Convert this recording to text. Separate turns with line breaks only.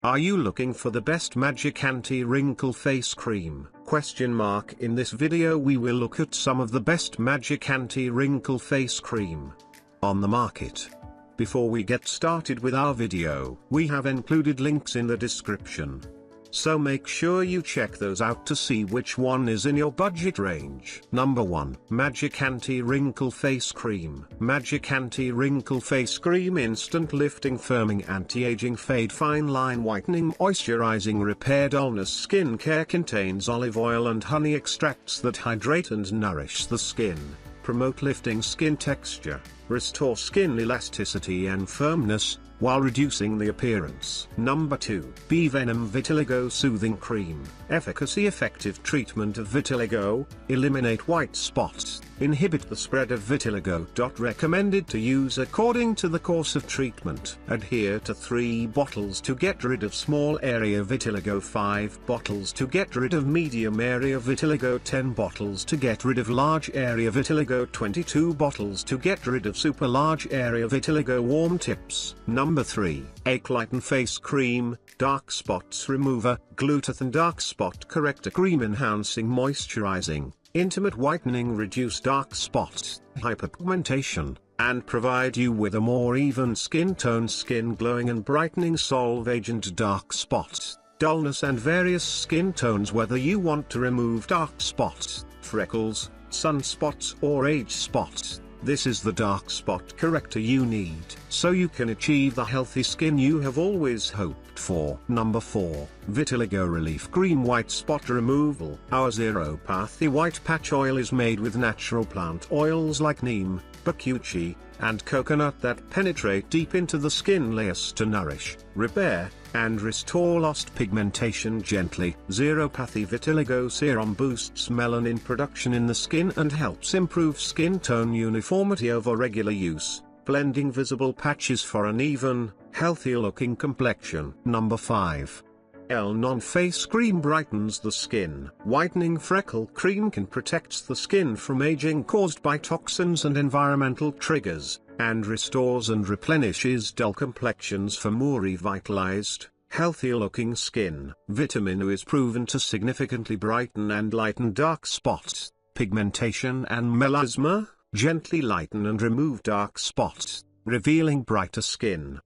Are you looking for the best magic anti-wrinkle face cream? In this video we will look at some of the best magic anti-wrinkle face cream on the market. Before we get started with our video, we have included links in the description. So make sure you check those out to see which one is in your budget range. Number 1. Magic Anti-Wrinkle Face Cream. Magic Anti-Wrinkle Face Cream Instant Lifting Firming Anti-Aging Fade Fine Line Whitening Moisturizing Repair Dullness Skin Care contains olive oil and honey extracts that hydrate and nourish the skin, promote lifting skin texture, restore skin elasticity and firmness, while reducing the appearance. Number 2. Venom Vitiligo Soothing Cream. Efficacy effective treatment of vitiligo, eliminate white spots, inhibit the spread of vitiligo. Recommended to use according to the course of treatment. Adhere to 3 bottles to get rid of small area vitiligo, 5 bottles to get rid of medium area vitiligo, 10 bottles to get rid of large area vitiligo, 22 bottles to get rid of super large area vitiligo. Warm tips. Number 3. AILKE Lighten Face Cream, Dark Spots Remover, Glutathione Dark Spot Corrector Cream Enhancing Moisturizing, Intimate Whitening Reduce dark spots, hyperpigmentation, and provide you with a more even skin tone, skin glowing and brightening. Solve agent dark spots, dullness and various skin tones. Whether you want to remove dark spots, freckles, sunspots or age spots, this is the dark spot corrector you need, so you can achieve the healthy skin you have always hoped for. Number 4. Vitiligo Relief Cream White Spot Removal. Our Zeropathy White Patch Oil is made with natural plant oils like neem, bakuchi, and coconut that penetrate deep into the skin layers to nourish, repair, and restore lost pigmentation gently. Zeropathy Vitiligo Serum boosts melanin production in the skin and helps improve skin tone uniformity over regular use, blending visible patches for an even, healthier looking complexion. Number 5. Non Face Cream brightens the skin. Whitening Freckle Cream can protect the skin from aging caused by toxins and environmental triggers, and restores and replenishes dull complexions for more revitalized, healthier looking skin. Vitamin U is proven to significantly brighten and lighten dark spots, pigmentation and melasma, gently lighten and remove dark spots, revealing brighter skin.